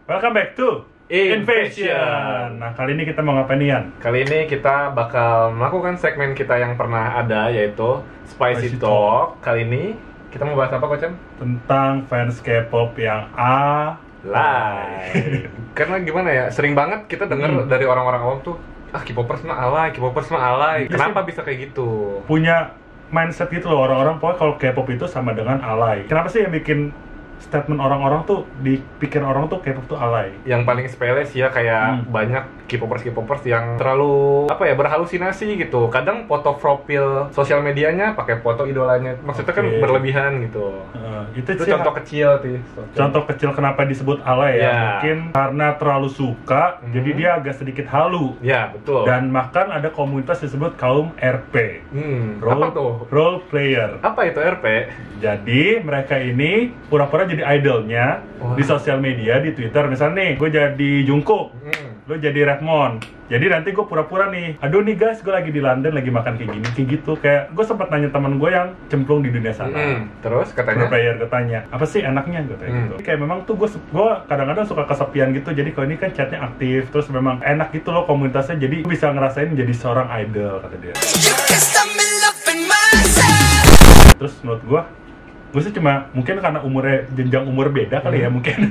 Welcome back to Invasion. Nah, kali ini kita mau ngapain nih, Yan? Kali ini kita bakal melakukan segmen kita yang pernah ada, yaitu Spicy Talk. Kali ini kita mau bahas apa, Kocan? Tentang fans K-pop yang alay. Karena gimana ya, sering banget kita dengar dari orang-orang awam tuh, K-popers mah alay, K-popers mah alay. Kenapa bisa kayak gitu? Punya mindset gitu loh orang-orang, pokoknya kalau K-pop itu sama dengan alay. Kenapa sih yang bikin statement orang-orang tuh, dipikir orang tuh K-pop tuh alay? Yang paling sepele sih ya, kayak banyak K-popers yang terlalu berhalusinasi gitu. Kadang foto profil sosial medianya pakai foto idolanya, maksudnya kan berlebihan gitu. Itu contoh kecil sih. Contoh kecil kenapa disebut alay ya? Mungkin karena terlalu suka, jadi dia agak sedikit halu. Ya, betul. Dan bahkan ada komunitas disebut kaum RP. Apa tuh? Role player. Apa itu RP? Jadi mereka ini pura-pura jadi idolnya di sosial media, di Twitter. Misalnya nih, gue jadi Jungkook, lo jadi Redmond. Jadi nanti gue pura-pura nih, aduh nih guys, gue lagi di London, lagi makan kayak gini, kayak gitu. Kayak gue sempat nanya teman gue yang cemplung di dunia sana. Terus katanya? Player katanya, apa sih enaknya gue kayak gitu. Kayak memang tuh gue kadang-kadang suka kesepian gitu. Jadi kalau ini kan chatnya aktif, terus memang enak gitu loh komunitasnya. Jadi gue bisa ngerasain menjadi seorang idol, kata dia. Terus menurut gue sih cuma mungkin karena jenjang umur beda kali ya, mungkin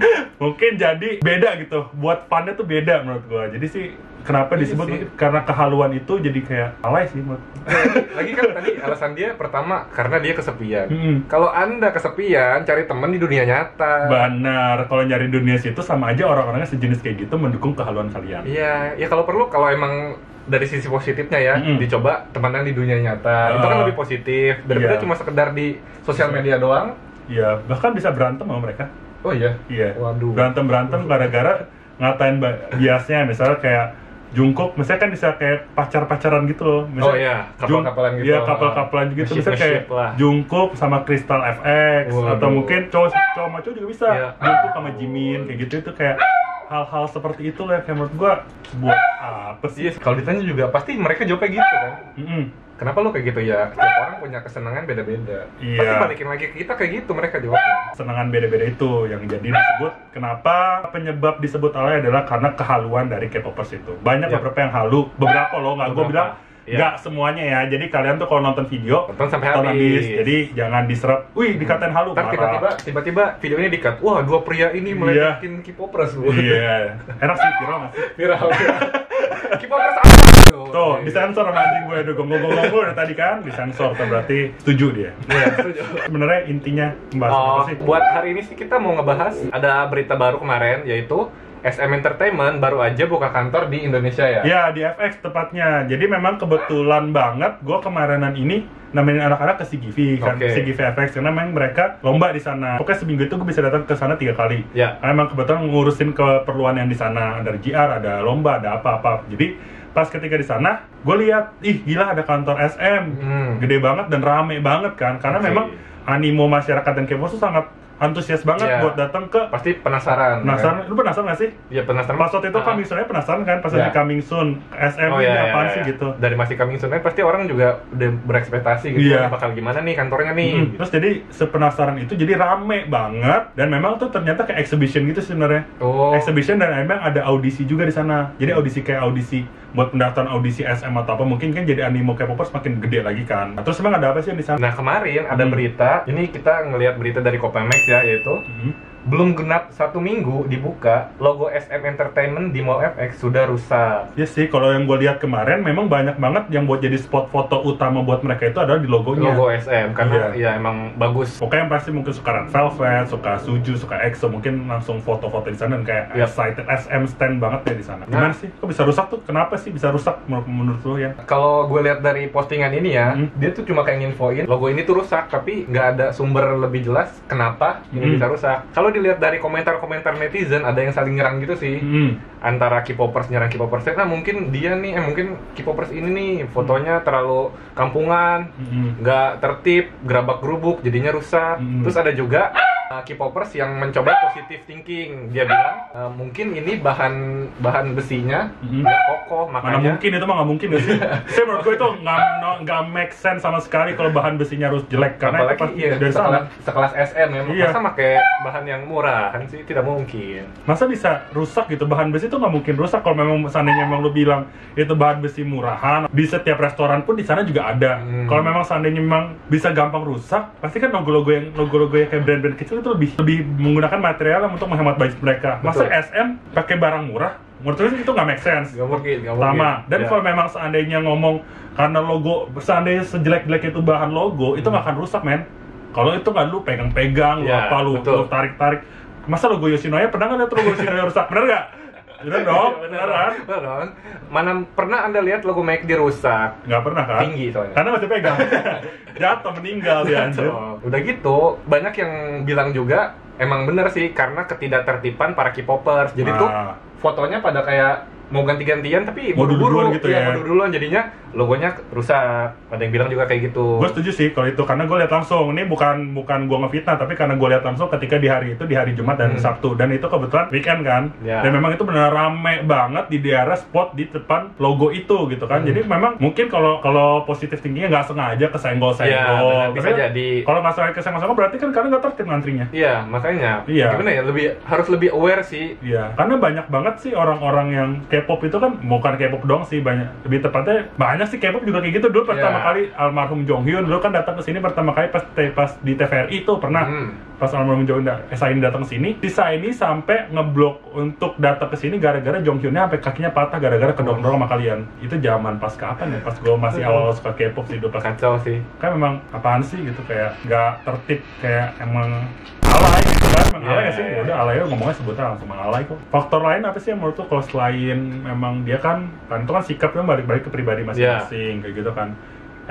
jadi beda gitu, buat funnya tuh beda menurut gua. Jadi sih kenapa disebut karena kehaluan itu jadi kayak alay sih menurut. Lagi kan tadi alasan dia pertama karena dia kesepian. Kalau Anda kesepian, cari teman di dunia nyata. Benar, kalau nyari dunia situ sama aja orang-orangnya sejenis kayak gitu mendukung kehaluan kalian. Iya, ya kalau perlu, kalau emang dari sisi positifnya ya, dicoba temenan di dunia nyata. Itu kan lebih positif daripada cuma sekedar di sosial media doang. Iya, bahkan bisa berantem sama mereka. Oh iya? Iya. Waduh. Berantem gara-gara ngatain biasnya, misalnya kayak Jungkook, misalnya kan bisa kayak pacaran gitu loh. Misalnya, oh iya, kapal-kapalan gitu. Iya, kapal-kapalan gitu. Misalnya kayak Jungkook sama Crystal FX. Atau mungkin cowok sama cowok juga bisa. Jungkook sama Jimin, kayak gitu. Itu kayak hal-hal seperti itu lah, kayak menurut gua buat apa sih? Yes, kalau ditanya juga pasti mereka jawabnya gitu kan. Kenapa lo kayak gitu ya? Setiap orang punya kesenangan beda-beda. Pasti balikin lagi ke kita kayak gitu mereka jawabnya. Kesenangan beda-beda itu yang jadi disebut. Kenapa penyebab disebut alay adalah karena kehaluan dari K-popers itu. Banyak beberapa yang halu, beberapa loh, nggak gue bilang nggak semuanya ya. Jadi kalian tuh kalau nonton video nonton sampai habis. Jadi jangan diserap. Wih, dikatain halu. Ntar tiba-tiba video ini di-cut. Wah, dua pria ini meledekin K-popers. Iya. Enak sih, viral nggak sih? Viral. K-popers apa? Tuh, disensor sama anjing gue. Aduh, gonggong-gonggong gue dari tadi kan disensor. Berarti setuju dia. Iya, setuju. Sebenarnya intinya membahas apa sih? Buat hari ini sih kita mau ngebahas ada berita baru kemarin, yaitu SM Entertainment baru aja buka kantor di Indonesia ya? Ya, di FX tepatnya. Jadi memang kebetulan banget gue kemarinan ini nemenin anak-anak ke CGV kan, CGV FX, karena memang mereka lomba di sana. Pokoknya seminggu itu gue bisa datang ke sana 3 kali. Karena memang kebetulan ngurusin keperluan yang di sana, ada GR, ada lomba, ada apa-apa. Jadi pas ketika di sana, gue lihat, gila ada kantor SM, gede banget dan rame banget kan, karena memang animo masyarakat dan K-pop itu sangat antusias banget buat datang ke. Pasti penasaran. Kan? Lu penasaran gak sih? Iya, penasaran. Pas waktu itu Coming Soon-nya penasaran kan? Pas di Coming Soon SM ini apaan sih gitu. Dari masih Coming Soon pasti orang juga udah berekspektasi gitu. Bakal gimana nih kantornya nih. Terus jadi sepenasaran itu jadi rame banget, dan memang tuh ternyata kayak exhibition gitu sebenarnya. Exhibition, dan memang ada audisi juga di sana. Jadi audisi kayak audisi buat pendaftaran audisi SM atau apa, mungkin kan jadi animo K-popers makin gede lagi kan. Terus emang ada apa sih yang di sana? Nah, kemarin ada berita, ini kita ngelihat berita dari Copamex ya, yaitu belum genap 1 minggu dibuka, logo SM Entertainment di Mall FX sudah rusak. Iya sih, kalau yang gue lihat kemarin memang banyak banget yang buat jadi spot foto utama buat mereka itu adalah di logonya. Logo SM, karena ya emang bagus. Pokoknya yang pasti mungkin suka Red Velvet, suka Suju, suka EXO, mungkin langsung foto-foto di sana dan kayak excited SM stand banget ya di sana. Gimana sih? Kok bisa rusak tuh? Kenapa sih bisa rusak menurut lo ya? Kalau gue lihat dari postingan ini ya, dia tuh cuma kayak nginfoin logo ini tuh rusak, tapi nggak ada sumber lebih jelas kenapa ini bisa rusak. Kalau dilihat dari komentar-komentar netizen, ada yang saling nyerang gitu sih. Antara K-popers nyerang K-popers. Nah, mungkin dia nih, mungkin K-popers ini nih fotonya terlalu kampungan, nggak tertib, gerabak gerubuk, jadinya rusak. Terus ada juga K-popers yang mencoba positive thinking. Dia bilang mungkin ini bahan besinya nggak kokoh, makanya. Mana mungkin, itu mah nggak mungkin sih. Saya menurut gue itu nggak make sense sama sekali kalau bahan besinya harus jelek, karena apalagi itu dari sana. Sekelas SM ya, masa pakai bahan yang murah kan sih, tidak mungkin. Masa bisa rusak gitu, bahan besi itu nggak mungkin rusak kalau memang seandainya memang lu bilang itu bahan besi murahan. Di setiap restoran pun di sana juga ada. Kalau memang seandainya memang bisa gampang rusak, pasti kan logo-logo yang kayak brand-brand kecil itu lebih menggunakan material yang untuk menghemat budget mereka. Masa SM pakai barang murah? Menurut gue itu nggak make sense. Nggak mungkin. Sama. Dan kalau memang seandainya ngomong karena logo, seandainya sejelek-jelek itu bahan logo, itu nggak akan rusak, men. Kalau itu kan lu pegang-pegang, lu tarik-tarik. Masa logo Yoshinoya pernah nggak lihat logo Yoshinoya rusak? Bener nggak? Bener dong, bener dong. Mana pernah Anda lihat logo McD rusak? Nggak pernah kan? Tinggi soalnya. Karena masih pegang. Jatuh, meninggal dia anjir. Udah gitu, banyak yang bilang juga emang bener sih karena ketidaktertiban para K-popers. Jadi tuh fotonya pada kayak mau ganti-gantian tapi buru-buru gitu ya. Mau duluan jadinya logonya rusak. Ada yang bilang juga kayak gitu. Gue setuju sih kalau itu, karena gue lihat langsung. Ini bukan gue ngefitnah, tapi karena gue lihat langsung ketika di hari Jumat dan Sabtu, dan itu kebetulan weekend kan. Dan memang itu benar rame banget di daerah spot di depan logo itu gitu kan. Jadi memang mungkin kalau positif tingginya nggak sengaja kesenggol-senggol. Bisa jadi. Kalau masalah kesenggol-senggol berarti kan kalian nggak tertib ngantrinya. Iya, makanya. Gimana ya, harus lebih aware sih. Iya, karena banyak banget sih orang-orang yang K-pop itu kan, bukan K-pop doang sih, lebih tepatnya banyak sih K-pop juga kayak gitu. Dulu pertama kali almarhum Jonghyun dulu kan datang ke sini pertama kali pas di TVRI itu pernah. Pas almarhum Jonghyun Saini datang ke sini, si Saini sampai ngeblok untuk datang ke sini gara-gara Jonghyunnya sampai kakinya patah gara-gara kedorong sama kalian. Itu zaman pas kapan ya? Pas gue masih awal suka K-pop sih, pas kacau sih. Kan memang apaan sih gitu, kayak nggak tertib, kayak emang alay gitu kan. Emang alay sih? Udah alay, ngomongnya sebutnya langsung alay kok. Faktor lain apa sih yang menurut tuh kalau selain memang dia kan itu kan sikapnya balik-balik ke pribadi masing-masing kayak gitu kan.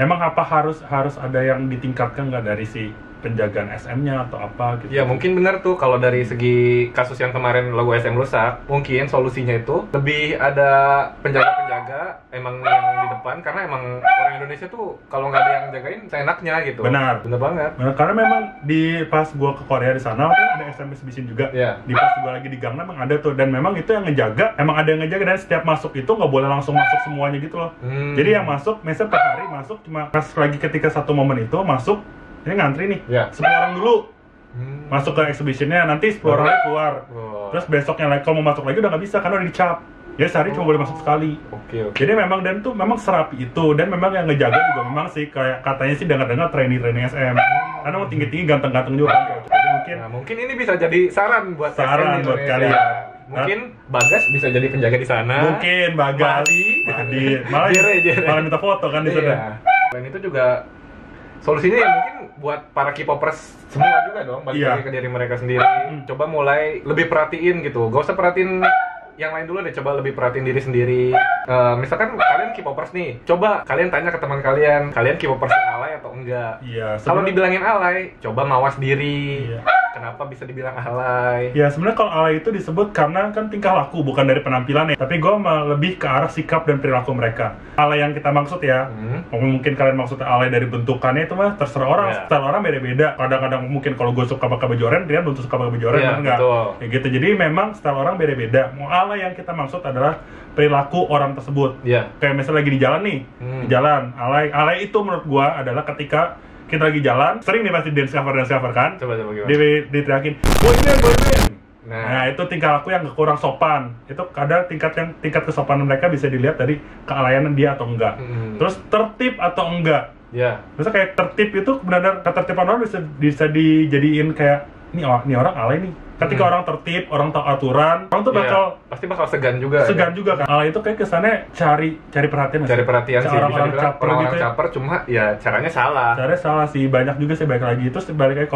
Emang apa harus ada yang ditingkatkan nggak dari si penjagaan SM-nya atau apa gitu? Ya mungkin benar tuh, kalau dari segi kasus yang kemarin logo SM rusak, mungkin solusinya itu lebih ada penjaga-penjaga emang yang di depan, karena emang orang Indonesia tuh kalau nggak ada yang jagain seenaknya gitu. Benar banget. Benar, karena memang pas gua ke Korea di sana kan ada SM exhibition juga. Di pas gua lagi di Gangnam memang ada tuh, dan memang itu yang ngejaga, emang ada yang ngejaga, dan setiap masuk itu nggak boleh langsung masuk semuanya gitu loh. Jadi yang masuk, misalnya per hari masuk cuma pas lagi ketika satu momen itu masuk. Ini ngantri nih, 10 orang dulu masuk ke exhibitionnya, nanti 10 orang lagi keluar. Terus besoknya lagi, kalau mau masuk lagi udah nggak bisa karena udah dicap. Jadi sehari cuma boleh masuk sekali. Jadi memang, dan tuh memang serapi itu, dan memang yang ngejaga juga memang sih kayak katanya sih dengar-dengar trainee SM. Karena mau tinggi-tinggi ganteng-ganteng juga kan. Jadi mungkin ini bisa jadi saran buat kalian. Mungkin Bagas bisa jadi penjaga di sana. Mungkin Bagas. Mahdi. Malah minta foto kan di sana. Selain itu juga solusinya ya mungkin buat para K-popers semua juga dong, balik lagi ke diri mereka sendiri. Coba mulai lebih perhatiin gitu, gak usah perhatiin yang lain dulu deh, coba lebih perhatiin diri sendiri. Misalkan kalian K-popers nih, coba kalian tanya ke teman kalian K-popers yang alay atau enggak. Kalau dibilangin alay, coba mawas diri. Kenapa bisa dibilang alay? Ya sebenarnya kalau alay itu disebut karena kan tingkah laku, bukan dari penampilannya. Tapi gue lebih ke arah sikap dan perilaku mereka. Alay yang kita maksud ya, mungkin kalian maksudnya alay dari bentukannya itu mah terserah orang. Style orang beda-beda. Kadang-kadang mungkin kalau gue suka pakai baju oranye, dia belum suka pakai baju oranye, enggak? Kayak gitu. Jadi memang style orang beda-beda. Mau alay yang kita maksud adalah perilaku orang tersebut. Kayak misalnya lagi di jalan nih, di jalan. Alay itu menurut gue adalah ketika kita lagi jalan, sering nih pasti dance cover kan? Coba gimana? Diteriakin, boyband. Nah, itu tingkah laku yang kurang sopan. Itu kadang tingkat kesopanan mereka bisa dilihat dari kealayanan dia atau enggak. Terus tertib atau enggak. Misalnya kayak tertib itu benar-benar ketertiban orang bisa dijadiin kayak ini orang alay nih. Ketika orang tertib, orang tahu aturan, orang tuh pasti bakal segan juga kan. Alay itu kayak kesannya cari perhatian. Cari perhatian sih, orang caper gitu. Orang caper, cuma ya caranya salah. Caranya salah sih, banyak juga sih, balik lagi. Terus balik lagi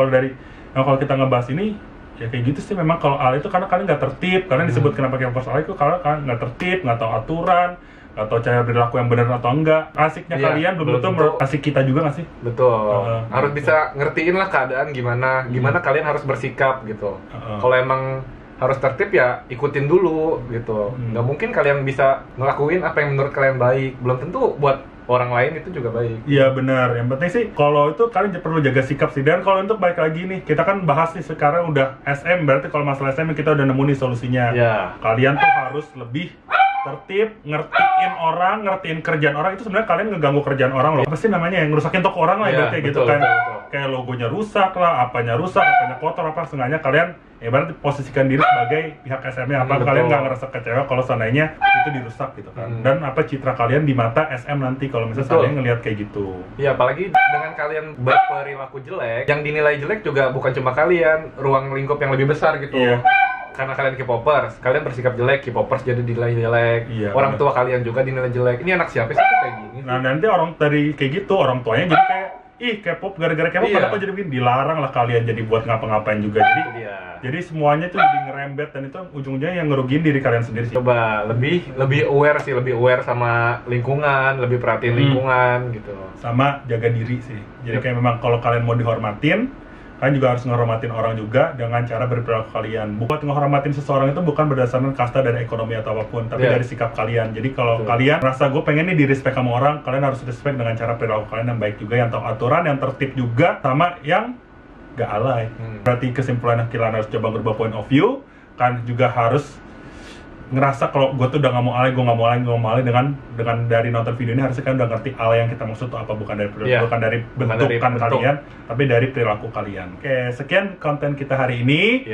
kalau kita ngebahas ini, ya kayak gitu sih. Memang kalau alay itu karena kalian nggak tertib, karena disebut kenapa K-popers alay itu karena kalian nggak tertib, nggak tahu aturan, atau cara berlaku yang benar atau enggak. Asiknya kalian belum tentu menurut asik kita juga nggak sih? Betul. Harus bisa ngertiin lah keadaan gimana kalian harus bersikap gitu. Kalau emang harus tertib ya ikutin dulu gitu. Nggak mungkin kalian bisa ngelakuin apa yang menurut kalian baik. Belum tentu buat orang lain itu juga baik. Iya benar. Yang penting sih kalau itu kalian perlu jaga sikap sih. Dan kalau untuk balik lagi nih, kita kan bahas nih sekarang udah SM, berarti kalau masalah SM kita udah nemu nih solusinya. Kalian tuh harus lebih tertib, ngertiin orang, ngertiin kerjaan orang. Itu sebenarnya kalian ngeganggu kerjaan orang loh. Apa sih namanya, yang ngerusakin toko orang lah ibaratnya gitu kan. Kayak logonya rusak lah, apanya rusak, apanya kotor, apa sengaja kalian ibarat posisikan diri sebagai pihak SM-nya. Apa kalian nggak ngerasa kecewa kalau seandainya itu dirusak gitu kan. Dan apa citra kalian di mata SM nanti kalau misalnya kalian ngelihat kayak gitu. Iya, apalagi dengan kalian berperilaku jelek, yang dinilai jelek juga bukan cuma kalian, ruang lingkup yang lebih besar gitu. Karena kalian K-popers, kalian bersikap jelek, K-popers jadi dinilai jelek. Orang tua kalian juga dinilai jelek. Ini anak siapa sih kayak gini? Nah, nanti orang dari kayak gitu, orang tuanya jadi kayak K-pop, gara-gara K-pop kenapa jadi begini? Dilarang lah kalian jadi buat ngapa-ngapain juga. Jadi semuanya tuh jadi ngerembet dan itu ujung-ujungnya yang ngerugiin diri kalian sendiri sih. Coba lebih aware sih, lebih aware sama lingkungan, lebih perhatiin lingkungan gitu. Sama jaga diri sih. Jadi kayak memang kalau kalian mau dihormatin, kalian juga harus ngehormatin orang juga dengan cara berperilaku kalian. Buat ngehormatin seseorang itu bukan berdasarkan kasta dari ekonomi atau apapun, tapi dari sikap kalian. Jadi kalau kalian merasa gue pengen nih di respect sama orang, kalian harus respect dengan cara perilaku kalian yang baik juga, yang tahu aturan, yang tertib juga, sama yang gak alay. Berarti kesimpulannya kalian harus coba berubah point of view, kan juga harus ngerasa kalau gue tuh udah nggak mau alay dengan dari nonton video ini harusnya kan udah ngerti alay yang kita maksud tuh apa, bukan dari bentukan kalian, tapi dari perilaku kalian. Oke, sekian konten kita hari ini.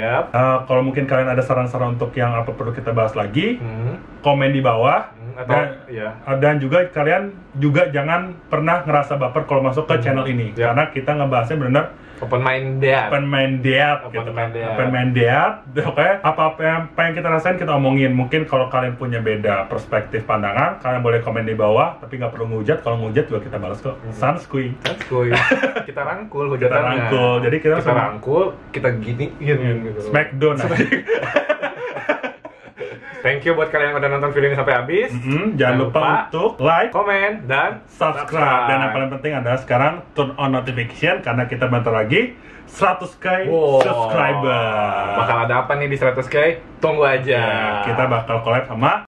Kalau mungkin kalian ada saran-saran untuk yang apa perlu kita bahas lagi, komen di bawah. Dan juga kalian juga jangan pernah ngerasa baper kalau masuk ke channel ini, karena kita ngebahasnya benar open minded gitu kan. Open minded. Oke, apa yang kita rasain kita omongin. Mungkin kalau kalian punya beda perspektif pandangan, kalian boleh komen di bawah, tapi nggak perlu ngehujat. Kalau ngehujat juga kita balas kok. Sanskuy. Kita rangkul hujatannya. Jadi kita rangkul, kita gini gitu. Smackdown aja. Thank you buat kalian yang udah nonton video ini sampai habis. Jangan lupa untuk like, komen, dan subscribe. Dan yang paling penting adalah sekarang turn on notification, karena kita bentar lagi 100k subscriber. Bakal ada apa nih di 100k? Tunggu aja. Kita bakal collab sama